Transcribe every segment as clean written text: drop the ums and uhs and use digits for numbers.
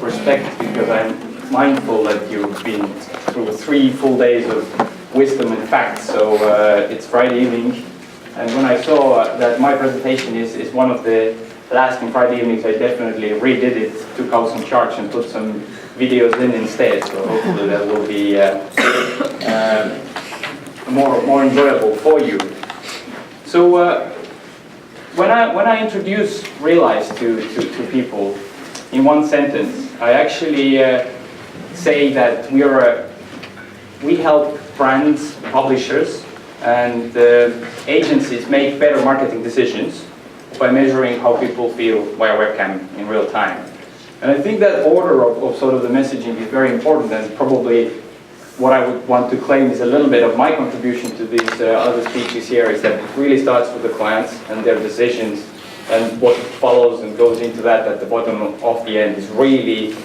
respect, because I'm mindful that you've been through 3 full days of wisdom and facts. So it's Friday evening, and when I saw that my presentation is one of the last in Friday evenings, I definitely redid it, took out some charts and put some videos in instead. So hopefully that will be more enjoyable for you. So when I introduce Realize to people in one sentence, I actually say that we help brands, publishers, and agencies make better marketing decisions by measuring how people feel via webcam in real time. And I think that order of sort of the messaging is very important, and probably what I would want to claim is a little bit of my contribution to these other speeches here, is that it really starts with the clients and their decisions, and what follows and goes into that at the bottom of the end is really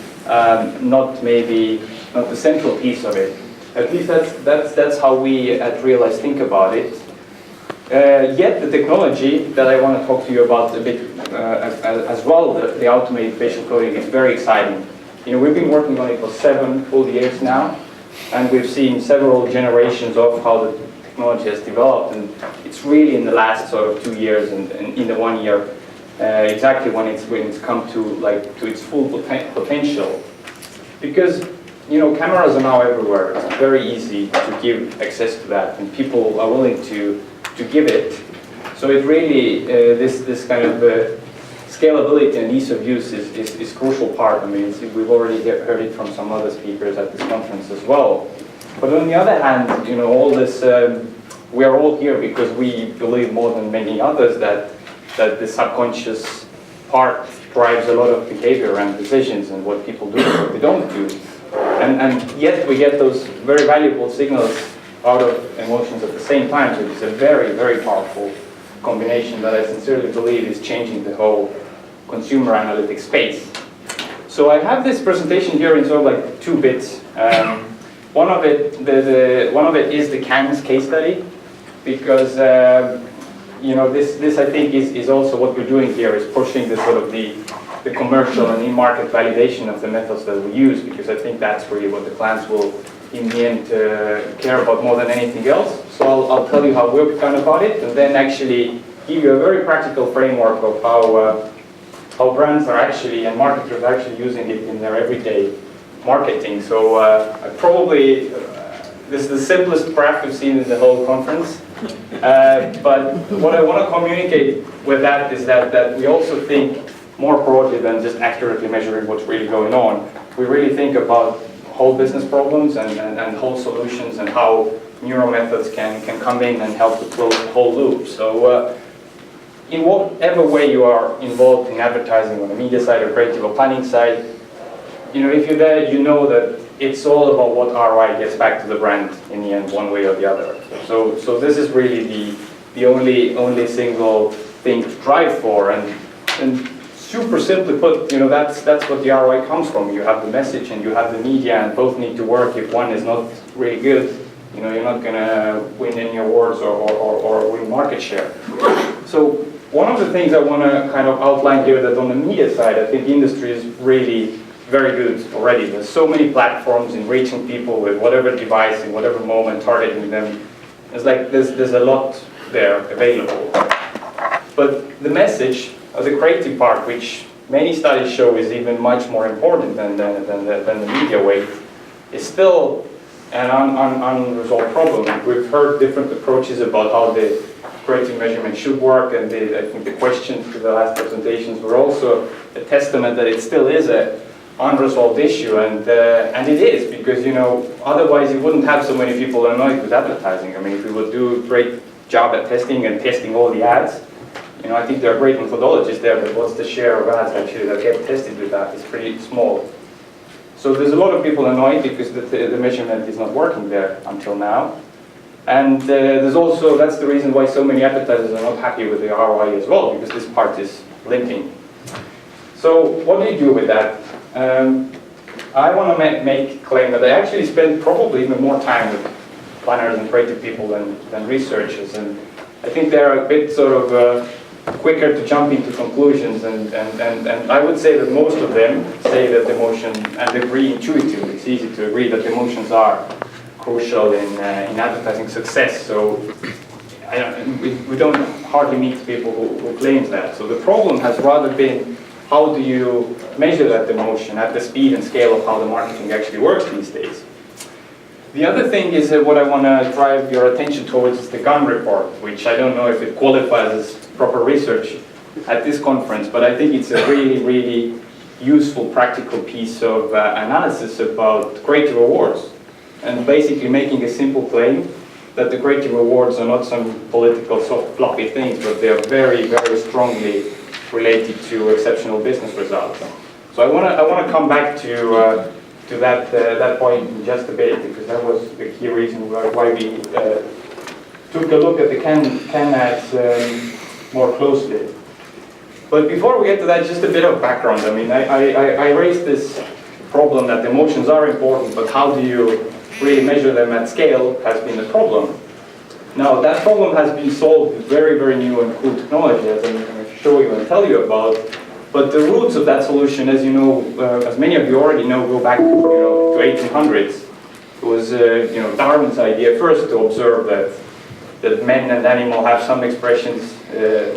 not the central piece of it. At least that's how we at Realize think about it. Yet the technology that I want to talk to you about a bit as well, the automated facial coding, is very exciting. You know, we've been working on it for 7 full years now, and we've seen several generations of how the technology has developed, and it's really in the last sort of 2 years and in the 1 year exactly when it's come to its full potential. Because cameras are now everywhere. It's very easy to give access to that, and people are willing to give it. So it really, this kind of scalability and ease of use is crucial part. I mean, we've already heard it from some other speakers at this conference as well. But on the other hand, all this, we are all here because we believe more than many others that the subconscious part drives a lot of behavior and decisions and what people do and what they don't do. And yet we get those very valuable signals out of emotions at the same time, so it's a very, very powerful combination that I sincerely believe is changing the whole consumer analytics space. So I have this presentation here in sort of like 2 bits. One of it is the Cannes case study, because this I think is also what we're doing here, is pushing the sort of the commercial and in-market validation of the methods that we use, because I think that's really what the clients will in the end care about more than anything else. So I'll tell you how we've gone about it, and then actually give you a very practical framework of how brands are actually, and marketers are actually using it in their everyday marketing. So I probably, this is the simplest graph we've seen in the whole conference. But what I want to communicate with that is that we also think more broadly than just accurately measuring what's really going on. We really think about whole business problems and whole solutions, and how neuro methods can come in and help to close the whole loop. So in whatever way you are involved in advertising on the media side or creative or planning side, if you're there, you know that it's all about what ROI gets back to the brand in the end, one way or the other. So this is really the only single thing to drive for, and super simply put, that's what the ROI comes from. You have the message and you have the media, and both need to work. If one is not really good, you're not going to win any awards or win market share. So one of the things I want to kind of outline here, that on the media side, I think the industry is really very good already. There's so many platforms in reaching people with whatever device in whatever moment, targeting them. It's like there's a lot there available. But the message, or the creative part, which many studies show is even much more important than the media weight, is still an unresolved problem. We've heard different approaches about how the creative measurement should work, and I think the questions to the last presentations were also a testament that it still is a unresolved issue, and it is, because otherwise you wouldn't have so many people annoyed with advertising. I mean, if we would do a great job at testing all the ads, I think there are great methodologies there, but what's the share of ads actually that get tested with that is pretty small. So there's a lot of people annoyed because the measurement is not working there until now. And there's also, that's the reason why so many advertisers are not happy with the ROI as well, because this part is linking. So what do you do with that? I want to make a claim that I actually spend probably even more time with planners and creative people than researchers, and I think they're a bit sort of quicker to jump into conclusions, and I would say that most of them say that emotion, and agree intuitively, it's easy to agree that emotions are crucial in advertising success. So we don't hardly meet people who claim that. So the problem has rather been, how do you measure that emotion at the speed and scale of how the marketing actually works these days? The other thing is what I want to drive your attention towards is the Cannes report, which I don't know if it qualifies as proper research at this conference, but I think it's a really, really useful, practical piece of analysis about creative awards, and basically making a simple claim that the creative awards are not some political soft fluffy things, but they are very, very strongly related to exceptional business results. So I want to come back to that point in just a bit, because that was the key reason why we took a look at the Cannes ads more closely. But before we get to that, just a bit of background. I mean, I raised this problem that emotions are important, but how do you really measure them at scale has been the problem. Now, that problem has been solved with very, very new and cool technology, as I'm going to show you and tell you about. But the roots of that solution, as you know, as many of you already know, go back to 1800s. It was Darwin's idea first to observe that men and animal have some expressions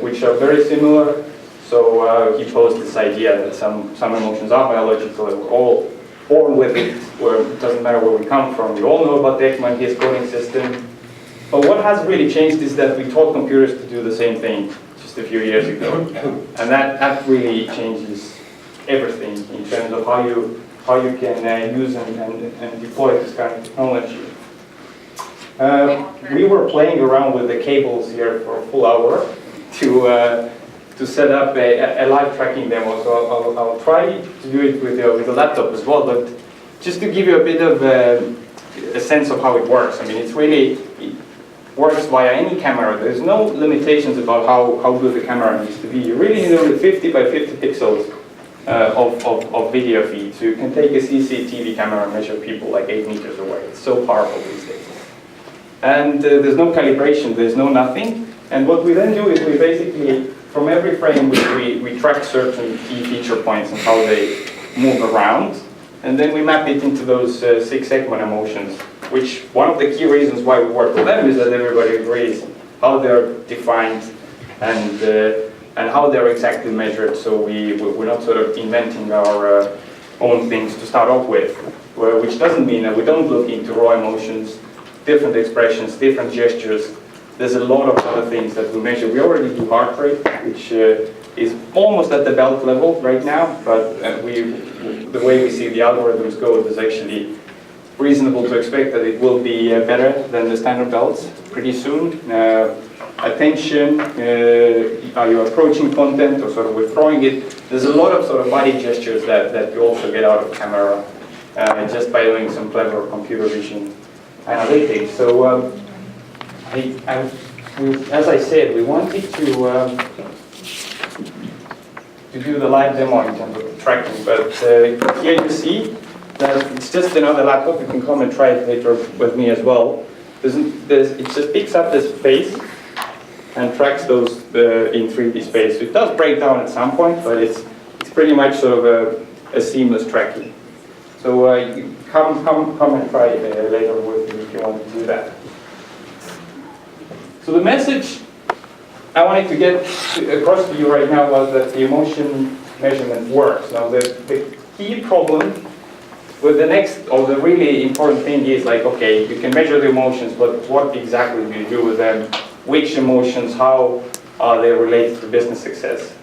which are very similar. So he posed this idea that some emotions are biological, and we're all born with it, where it doesn't matter where we come from. You all know about Ekman, his coding system. But what has really changed is that we taught computers to do the same thing just a few years ago. And that really changes everything in terms of how you can use and deploy this kind of technology. We were playing around with the cables here for a full hour to set up a live tracking demo. So I'll try to do it with the laptop as well, but just to give you a bit of a sense of how it works. I mean, it works via any camera. There's no limitations about how good the camera needs to be. You really need only 50 by 50 pixels of video feed. So you can take a CCTV camera and measure people like 8 meters away. It's so powerful these days. And there's no calibration, there's no nothing. And what we then do is we basically, from every frame, we track certain key feature points and how they move around. And then we map it into those 6 Ekman emotions, which one of the key reasons why we work with them is that everybody agrees how they're defined and how they're exactly measured. So we're not sort of inventing our own things to start off with, which doesn't mean that we don't look into raw emotions, different expressions, different gestures. There's a lot of other things that we measure. We already do heart rate, which is almost at the belt level right now, but the way we see the algorithms go, it is actually reasonable to expect that it will be better than the standard belts pretty soon. Attention, are you approaching content or sort of withdrawing it? There's a lot of sort of body gestures that you also get out of camera just by doing some clever computer vision analytics. So as I said, we wanted to do the live demo in terms of the tracking, but here you see that it's just another laptop. You can come and try it later with me as well. It just picks up this face and tracks those in 3D space. So it does break down at some point, but it's pretty much sort of a seamless tracking. So you come and try it later with me if you want to do that. So the message I wanted to get across to you right now was that the emotion measurement works. Now the key problem with the really important thing is like, okay, you can measure the emotions, but what exactly do you do with them? Which emotions, how are they related to business success?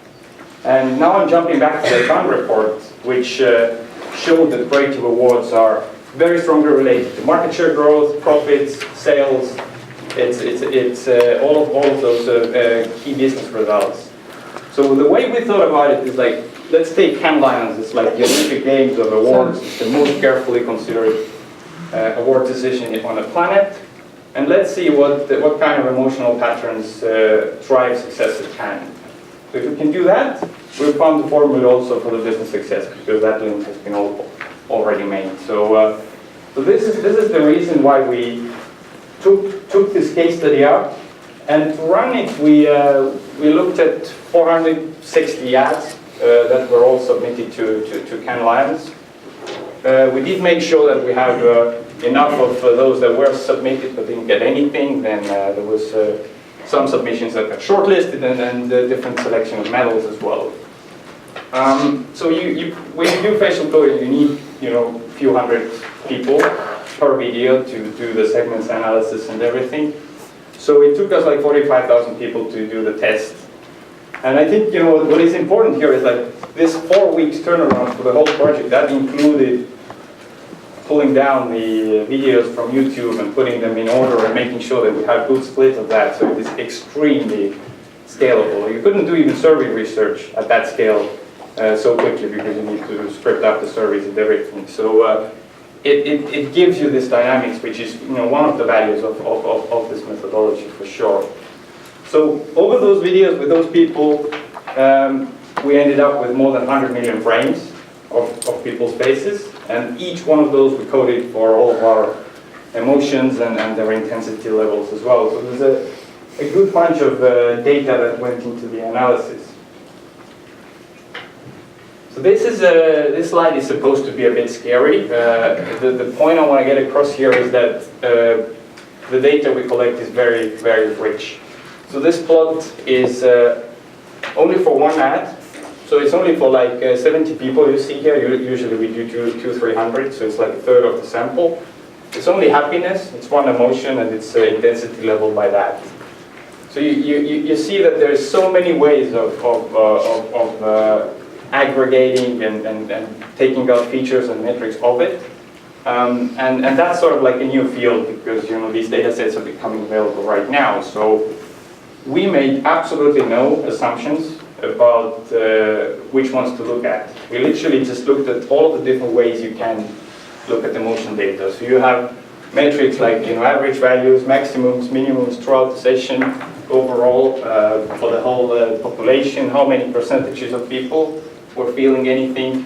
And now I'm jumping back to the Cannes report, which showed that creative awards are very strongly related to market share growth, profits, sales. It's all of those key business results. So the way we thought about it is like, let's take Cannes Lions. It's like the Olympic Games of awards. It's the most carefully considered award decision on the planet. And let's see what kind of emotional patterns drive success at Cannes. So if we can do that, we found the formula also for the business success, because that link has been already made. So this is the reason why we took this case study out, and to run it, we we looked at 460 ads that were all submitted to Cannes Lions. We did make sure that we have enough of those that were submitted but didn't get anything. Then there was some submissions that got shortlisted, and a different selection of medals as well. So when you do facial coding, you need a few hundred people per video to do the segments analysis and everything. So it took us like 45,000 people to do the test. And I think what is important here is that this 4 weeks turnaround for the whole project, that included pulling down the videos from YouTube and putting them in order and making sure that we had good split of that, so it is extremely scalable. You couldn't do even survey research at that scale so quickly because you need to script out the surveys and everything. So it gives you this dynamics, which is one of the values of this methodology for sure. So over those videos with those people, we ended up with more than 100 million frames of people's faces, and each one of those we coded for all of our emotions and their intensity levels as well. So there's a good bunch of data that went into the analysis. So this slide is supposed to be a bit scary. The point I want to get across here is that the data we collect is very, very rich. So this plot is only for one ad. So it's only for like 70 people you see here. Usually we do 200-300, so it's like a third of the sample. It's only happiness, it's one emotion, and it's intensity level by that. So you see that there's so many ways of aggregating and taking out features and metrics of it. And that's sort of like a new field because these data sets are becoming available right now. So we made absolutely no assumptions about which ones to look at. We literally just looked at all of the different ways you can look at emotion data. So you have metrics like average values, maximums, minimums throughout the session, overall for the whole population, how many percentages of people were feeling anything.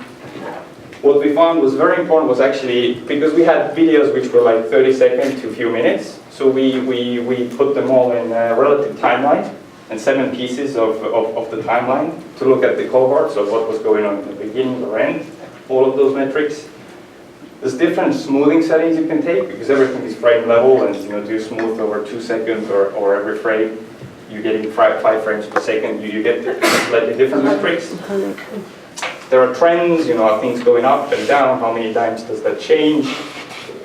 What we found was very important was actually, because we had videos which were like 30 seconds to a few minutes, so we put them all in a relative timeline and 7 pieces of the timeline to look at the cohorts of what was going on in the beginning or end, all of those metrics. There's different smoothing settings you can take because everything is frame level, and do you smooth over 2 seconds or every frame you're getting 5 frames per second, you get slightly different metrics. There are trends, are things going up and down, how many times does that change?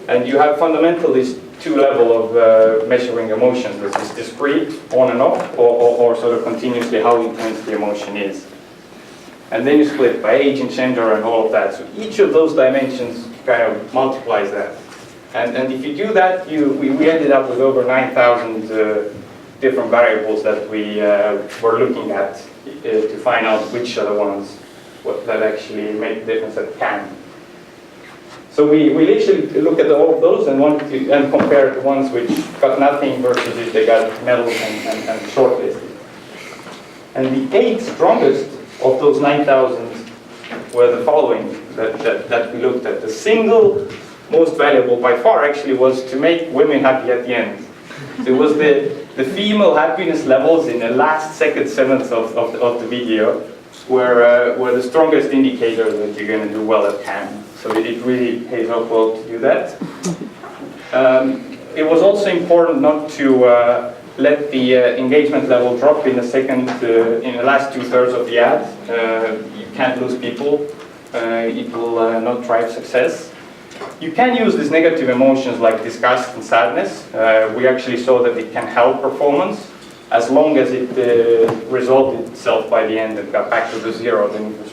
And you have fundamentally 2 levels of measuring emotions. This is discrete, on and off, or sort of continuously how intense the emotion is. And then you split by age and gender and all of that. So each of those dimensions kind of multiplies that. And if you do that, we ended up with over 9,000 different variables that we were looking at to find out which are the ones that actually make the difference at Cannes. So we literally look at all of those and compare the ones which got nothing versus if they got medals and shortlisted. And the 8 strongest of those 9,000 were the following that we looked at. The single most valuable by far actually was to make women happy at the end. So it was the female happiness levels in the last second seventh of the video were the strongest indicator that you're going to do well at Cannes. So it really pays off well to do that. It was also important not to let the engagement level drop in the last 2/3 of the ad. You can't lose people. It will not drive success. You can use these negative emotions like disgust and sadness. We actually saw that it can help performance as long as it resolved itself by the end and got back to the 0, then it was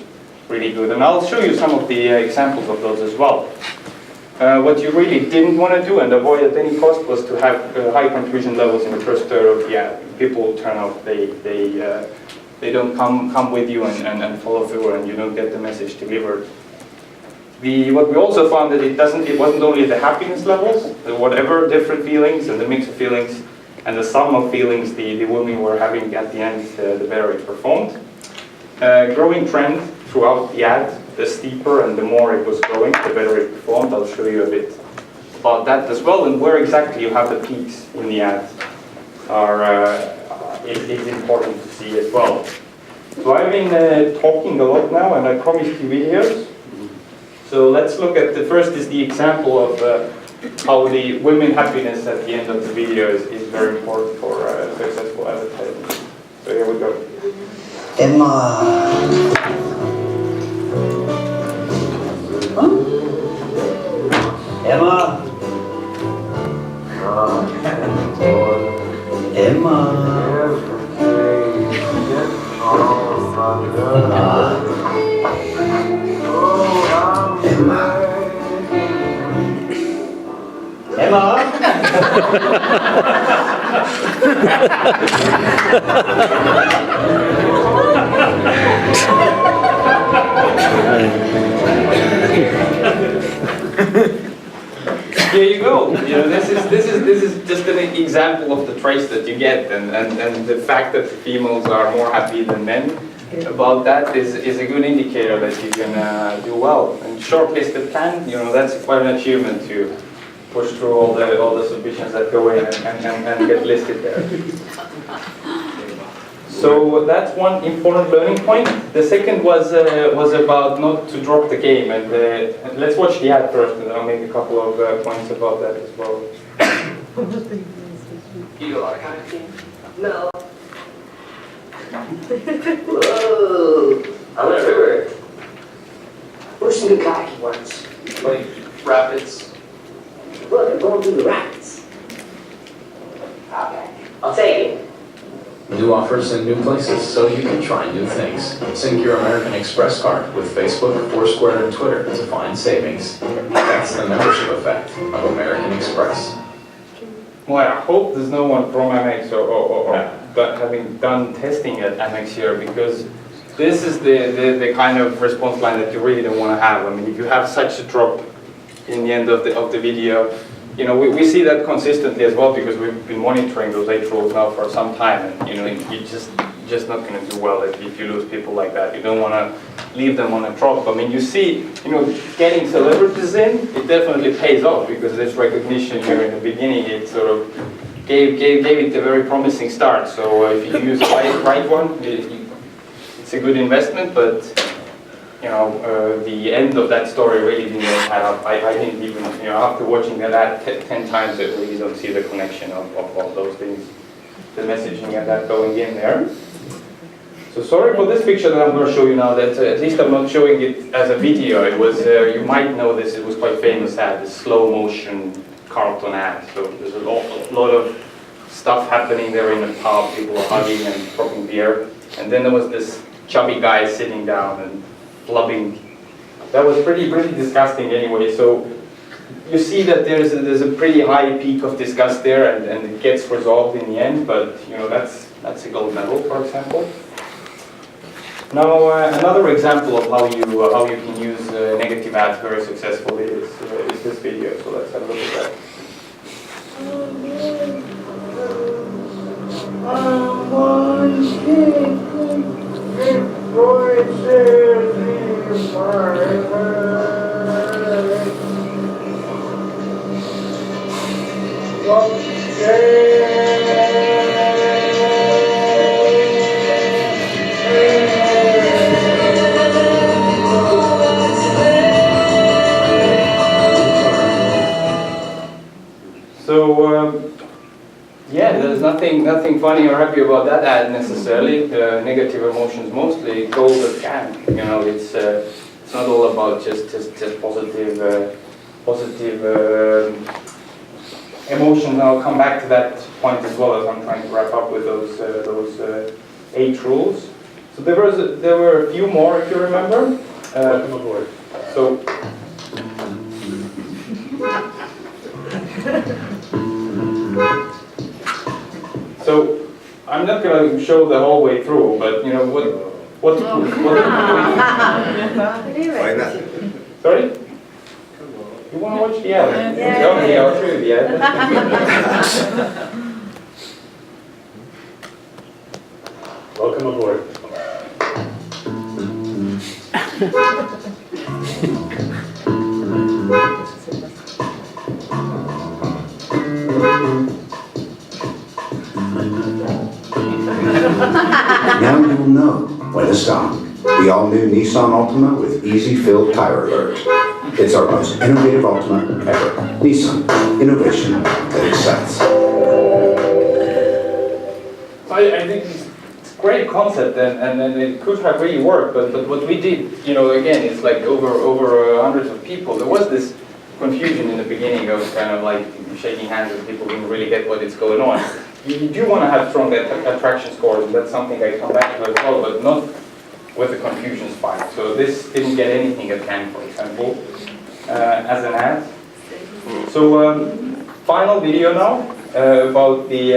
really good. And I'll show you some of the examples of those as well. What you really didn't want to do and avoid at any cost was to have high contribution levels in the first third of the ad. People turn out they don't come with you and follow through, and you don't get the message delivered. What we also found that it wasn't only the happiness levels, whatever different feelings and the mix of feelings and the sum of feelings the women were having at the end, the better it performed. Growing trend throughout the ad, the steeper and the more it was growing, the better it performed. I'll show you a bit about that as well, and where exactly you have the peaks in the ad are is important to see as well. So I've been talking a lot now, and I promised you videos. So let's look at the first is the example of how the women happiness at the end of the video is very important for successful advertising. So here we go. Emma. Huh? Emma. Emma. Emma. Here you go. You know, this is just an example of the traits that you get, and the fact that the females are more happy than men about that is a good indicator that you can do well. And shortlisted plan, you know, that's quite an achievement to push through all the submissions that go in and get listed there. So that's one important learning point. The second was about not to drop the game, and let's watch the ad first, and I'll make a couple of points about that as well. You do a lot of kayaking? No. Whoa! I'm in a river. Where's some good kayaking ones? Like rapids. Look, I'm going through the rapids. Okay, I'll take it. New offers in new places, so you can try new things. Sync your American Express card with Facebook, Foursquare, and Twitter to find savings. That's the membership effect of American Express. Well, I hope there's no one from Amex or having done testing at Amex here, because this is the kind of response line that you really don't want to have. I mean, if you have such a drop in the end of the video, you know, we see that consistently as well, because we've been monitoring those 8 rules now for some time, and you know, you're just not going to do well if you lose people like that. You don't want to leave them on a drop. I mean, you see, you know, getting celebrities in, it definitely pays off, because this recognition here in the beginning, it sort of gave it a very promising start. So if you use the right one, it's a good investment, but you know, the end of that story really didn't add up. I didn't even, you know, after watching that ad 10 times, I really don't see the connection of all those things, the messaging and that going in there. So sorry for this picture that I'm going to show you now, that at least I'm not showing it as a video. It was, you might know this, it was quite famous ad, the slow motion Carlton ad. So there's a lot of stuff happening there in the pub, people are hugging and dropping beer. And then there was this chubby guy sitting down and flubbing. That was pretty disgusting anyway. So you see that there's a pretty high peak of disgust there, and it gets resolved in the end. But you know, that's a gold medal, for example. Now another example of how you can use negative ads very successfully is this video. So let's have a look at that. So yeah, there's nothing funny or happy about that ad necessarily. Negative emotions mostly gold at Cannes. You know, it's not all about just positive emotions. I'll come back to that point as well as I'm trying to wrap up with those 8 rules. So there were a few more, if you remember. Welcome aboard. So I'm not going to show the whole way through, but you know what Why not? Sorry? You want to watch the ad? Yeah. Okay, I'll show you the ad. Welcome aboard. all-new Nissan Altima with Easy Fill Tire Alert. It's our most innovative Altima ever. Nissan, innovation that excites. I think it's a great concept, and it could have really worked, but what we did, again, it's like over hundreds of people. There was this confusion in the beginning of kind of like shaking hands and people didn't really get what is going on. You do want to have strong attraction scores, and that's something I come back to as well, but not with the confusion spike. So this didn't get anything at Cannes, for example, as an ad. So final video now about the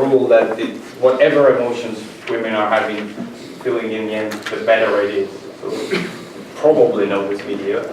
rule that whatever emotions women are feeling in the end, the better it is. So you probably know this video.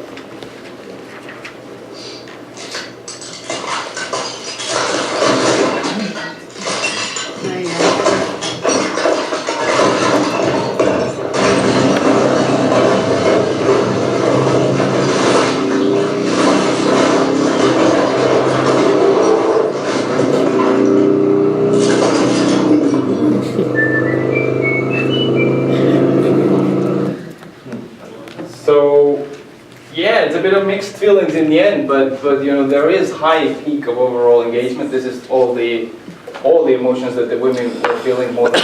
It's a bit of mixed feelings in the end, but there is high peak of overall engagement. This is all the emotions that the women were feeling more than,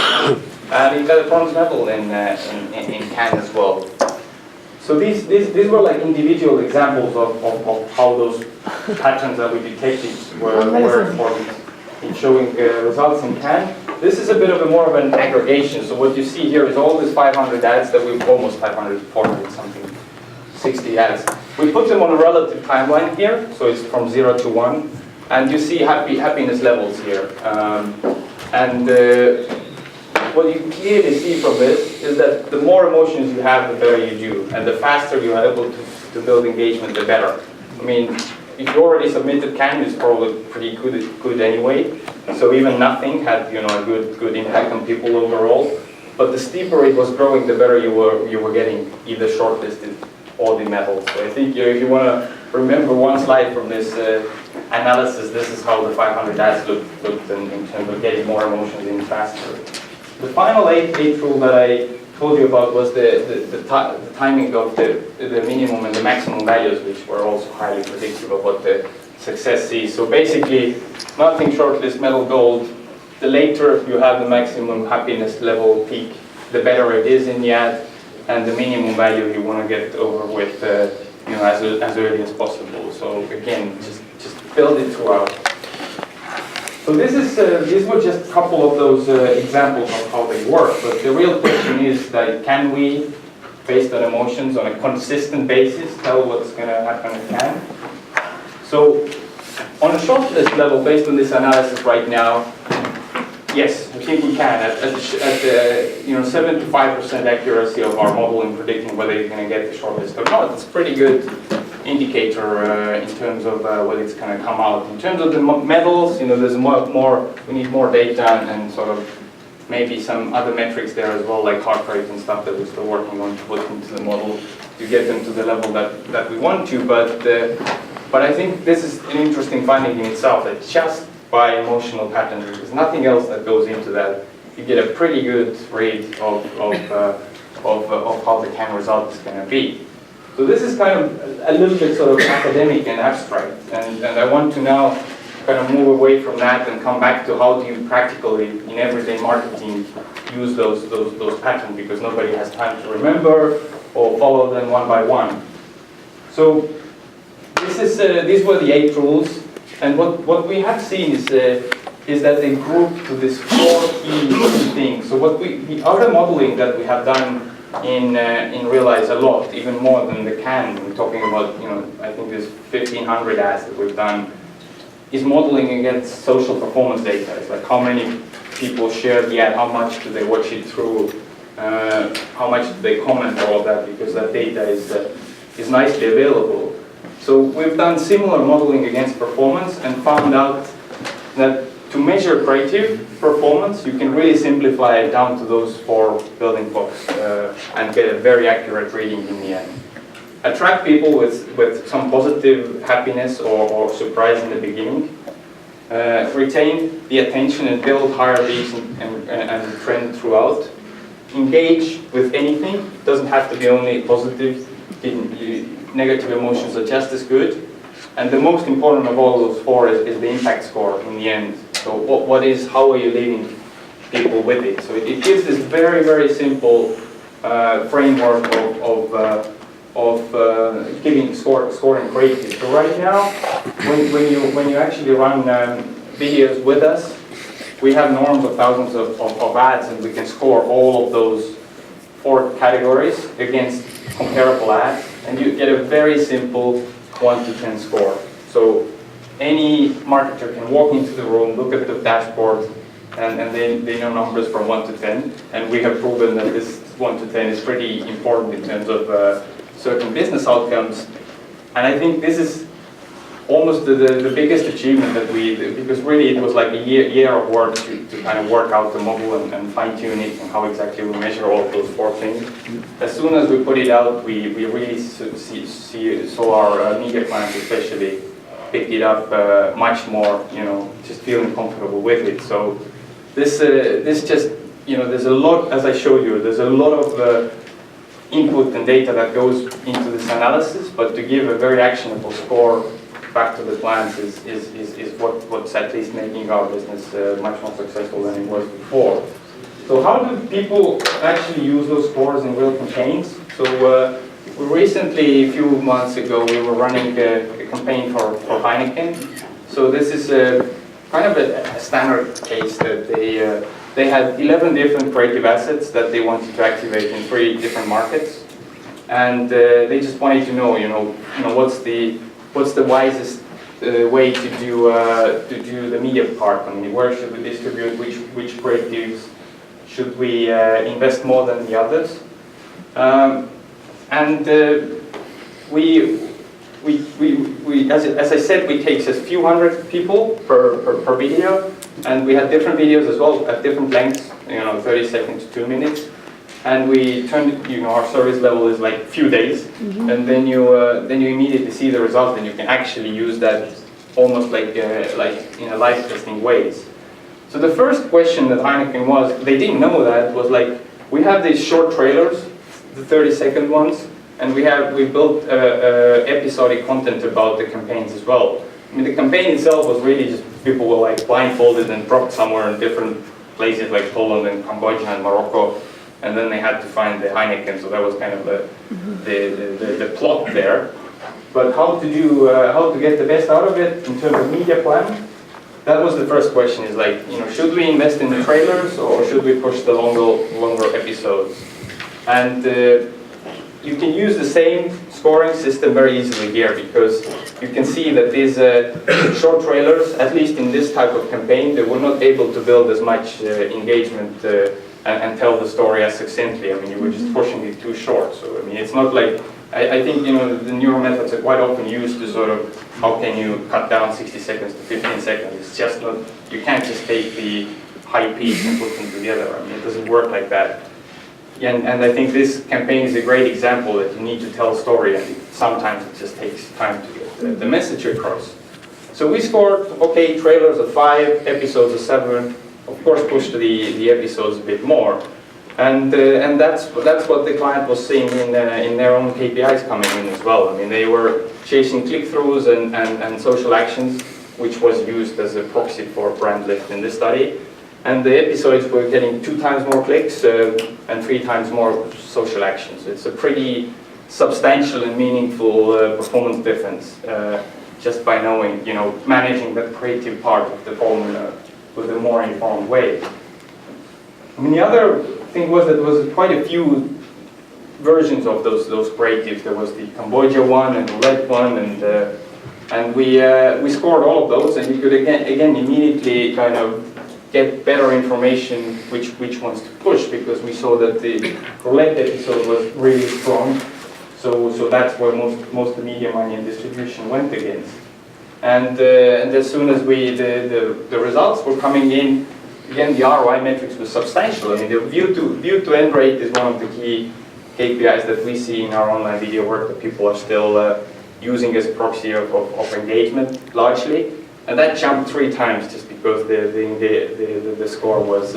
and it got a bronze medal in Cannes as well. So these were like individual examples of how those patterns that we detected were important in showing results in Cannes. This is a bit of more of an aggregation. So what you see here is all these 500 ads that we've almost 500, 400 something. 60 ads. We put them on a relative timeline here, so it's from 0 to 1, and you see happiness levels here. What you clearly see from this is that the more emotions you have, the better you do, and the faster you are able to build engagement, the better. I mean, if you already submitted Cannes, it's probably pretty good anyway. So even nothing had a good impact on people overall. But the steeper it was growing, the better you were getting either shortlisted or the medals. So I think if you want to remember one slide from this analysis, this is how the 500 ads looked in terms of getting more emotions in faster. The final eight rule that I told you about was the timing of the minimum and the maximum values, which were also highly predictive of what the success is. So basically, nothing shortlist, medal, gold. The later you have the maximum happiness level peak, the better it is in the ad, and the minimum value you want to get over with, as early as possible. So again, just build it throughout. So these were just a couple of those examples of how they work. But the real question is that can we, based on emotions, on a consistent basis, tell what's going to happen at Cannes? So on a shortlist level, based on this analysis right now, yes, I think we can. At 75% accuracy of our model in predicting whether you're going to get the shortlist or not, it's a pretty good indicator in terms of whether it's going to come out. In terms of the medals, there's more. We need more data and sort of maybe some other metrics there as well, like heart rate and stuff that we're still working on to put into the model to get them to the level that we want to. But I think this is an interesting finding in itself, that just by emotional patterns, there's nothing else that goes into that. You get a pretty good read of how the Cannes result is going to be. So this is kind of a little bit sort of academic and abstract, and I want to now kind of move away from that and come back to how do you practically, in everyday marketing, use those patterns, because nobody has time to remember or follow them one by one. So these were the 8 rules. And what we have seen is that they group to these 4 key things. So the other modeling that we have done in Realize a lot, even more than the Cannes, we're talking about, I think there's 1,500 ads that we've done, is modeling against social performance data. It's like how many people share the ad, how much do they watch it through, how much do they comment on all that, because that data is nicely available. So we've done similar modeling against performance and found out that to measure creative performance, you can really simplify it down to those 4 building blocks and get a very accurate reading in the end. Attract people with some positive happiness or surprise in the beginning. Retain the attention and build higher reach and trend throughout. engage with anything. It doesn't have to be only positive. Negative emotions are just as good. And the most important of all those four is the impact score in the end. So how are you leaving people with it? So it gives this very, very simple framework of giving scoring creative. So right now, when you actually run videos with us, we have norms of thousands of ads, and we can score all of those 4 categories against comparable ads, and you get a very simple 1 to 10 score. So any marketer can walk into the room, look at the dashboard, and they know numbers from 1 to 10, and we have proven that this 1 to 10 is pretty important in terms of certain business outcomes. And I think this is almost the biggest achievement that because really it was like a year of work to kind of work out the model and fine-tune it and how exactly we measure all of those 4 things. As soon as we put it out, we really saw our media clients especially picked it up much more, just feeling comfortable with it. So this just, there's a lot, as I showed you, there's a lot of input and data that goes into this analysis, but to give a very actionable score back to the clients is what's at least making our business much more successful than it was before. So how do people actually use those scores in real campaigns? So recently, a few months ago, we were running a campaign for Heineken. So this is kind of a standard case that they had 11 different creative assets that they wanted to activate in 3 different markets, and they just wanted to know, what's the wisest way to do the media part? I mean, where should we distribute? Which creatives should we invest more than the others? As I said, we take just a few hundred people per video, and we had different videos as well at different lengths, 30 seconds to 2 minutes. And we turned it, our service level is like few days, and then you immediately see the result, and you can actually use that almost like in a live testing ways. So the first question that Heineken they didn't know that, was like, we have these short trailers, the 30-second ones, and we built episodic content about the campaigns as well. I mean, the campaign itself was really just people were like blindfolded and dropped somewhere in different places like Poland and Cambodia and Morocco, and then they had to find the Heineken. So that was kind of the plot there. But how to get the best out of it in terms of media plan? That was the first question. Is like, should we invest in the trailers or should we push the longer episodes? And you can use the same scoring system very easily here, because you can see that these short trailers, at least in this type of campaign, they were not able to build as much engagement and tell the story as succinctly. I mean, you were just pushing it too short. So, I mean, it's not like, I think, the neuro methods are quite often used to sort of, how can you cut down 60 seconds to 15 seconds? It's just not, you can't just take the high peaks and put them together. I mean, it doesn't work like that. And I think this campaign is a great example that you need to tell a story, and sometimes it just takes time to get the message across. So we scored, okay, trailers of 5, episodes of 7, of course pushed the episodes a bit more. And that's what the client was seeing in their own KPIs coming in as well. I mean, they were chasing click-throughs and social actions, which was used as a proxy for brand lift in this study. And the episodes were getting 2 times more clicks and 3 times more social actions. It's a pretty substantial and meaningful performance difference just by knowing, managing the creative part of the formula with a more informed way. I mean, the other thing was that there was quite a few versions of those creatives. There was the Cambodia one and the red one, and we scored all of those, and you could again immediately kind of get better information which ones to push, because we saw that the roulette episode was really strong. So that's where most of the media money and distribution went against. And as soon as the results were coming in, again, the ROI metrics were substantial. I mean, the view to end rate is one of the key KPIs that we see in our online video work that people are still using as a proxy of engagement largely. And that jumped 3 times just because the score was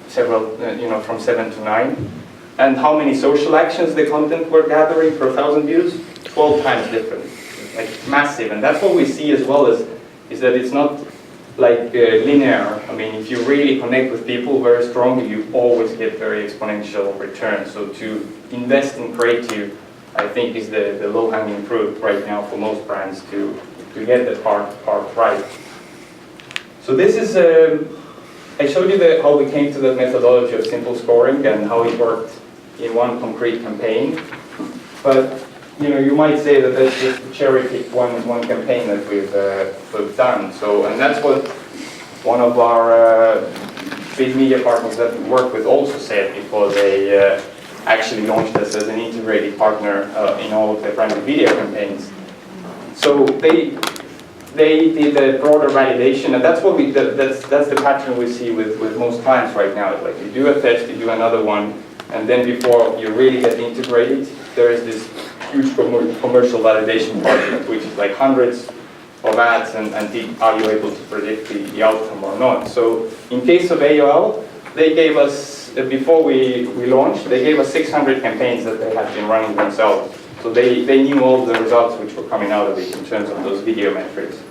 several, from 7 to 9. And how many social actions the content were gathering per 1,000 views? 12 times different, like massive. And that's what we see as well is that it's not like linear. I mean, if you really connect with people very strongly, you always get very exponential returns. So to invest in creative, I think, is the low-hanging fruit right now for most brands to get that part right. So this is, I showed you how we came to the methodology of simple scoring and how it worked in one concrete campaign. But you might say that that's just cherry-pick one campaign that we've done. So, and that's what one of our big media partners that we work with also said, because they actually launched us as an integrated partner in all of their branded video campaigns. So they did a broader validation, and that's what that's the pattern we see with most clients right now. It's like you do a test, you do another one, and then before you really get integrated, there is this huge commercial validation project, which is like hundreds of ads, and are you able to predict the outcome or not? So in case of AOL, they gave us, before we launched, they gave us 600 campaigns that they had been running themselves. So they knew all the results which were coming out of it in terms of those video metrics.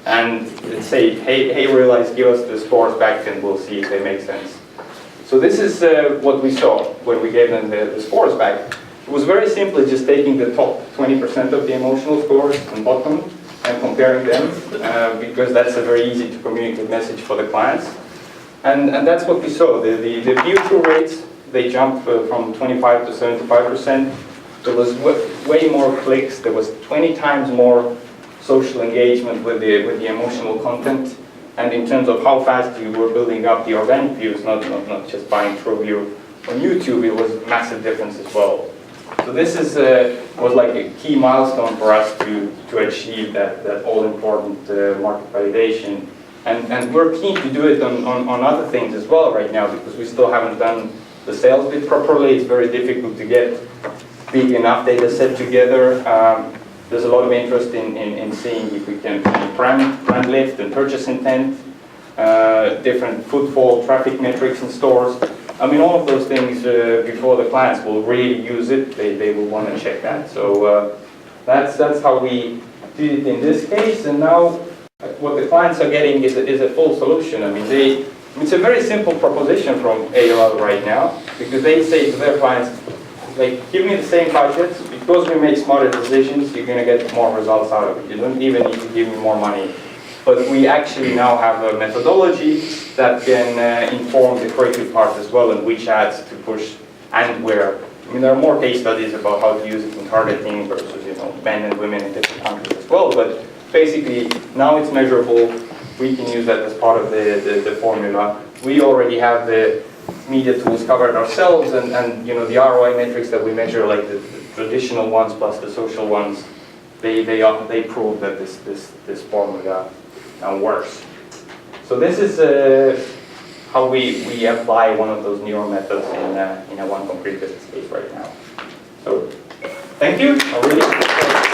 And they'd say, hey Realize, give us the scores back and we'll see if they make sense. So this is what we saw when we gave them the scores back. It was very simply just taking the top 20% of the emotional scores and bottom and comparing them, because that's a very easy to communicate message for the clients. And that's what we saw. The view-through rates, they jumped from 25 to 75%. There was way more clicks. There was 20 times more social engagement with the emotional content. And in terms of how fast you were building up the organic views, not just buying through view on YouTube, it was a massive difference as well. So this was like a key milestone for us to achieve that all-important market validation. And we're keen to do it on other things as well right now, because we still haven't done the sales bit properly. It's very difficult to get big enough data set together. There's a lot of interest in seeing if we can brand lift and purchase intent, different footfall, traffic metrics in stores. I mean, all of those things, before the clients will really use it, they will want to check that. So that's how we did it in this case. And now what the clients are getting is a full solution. I mean, it's a very simple proposition from AOL right now, because they say to their clients, like, give me the same budget, because we make smarter decisions, you're going to get more results out of it. You don't even need to give me more money. But we actually now have a methodology that can inform the creative part as well, and which ads to push and where. I mean, there are more case studies about how to use it in targeting versus, men and women in different countries as well. But basically, now it's measurable. We can use that as part of the formula. We already have the media tools covered ourselves, and the ROI metrics that we measure, like the traditional ones plus the social ones, they prove that this formula works. So this is how we apply one of those neural methods in a one concrete business case right now. So thank you. I really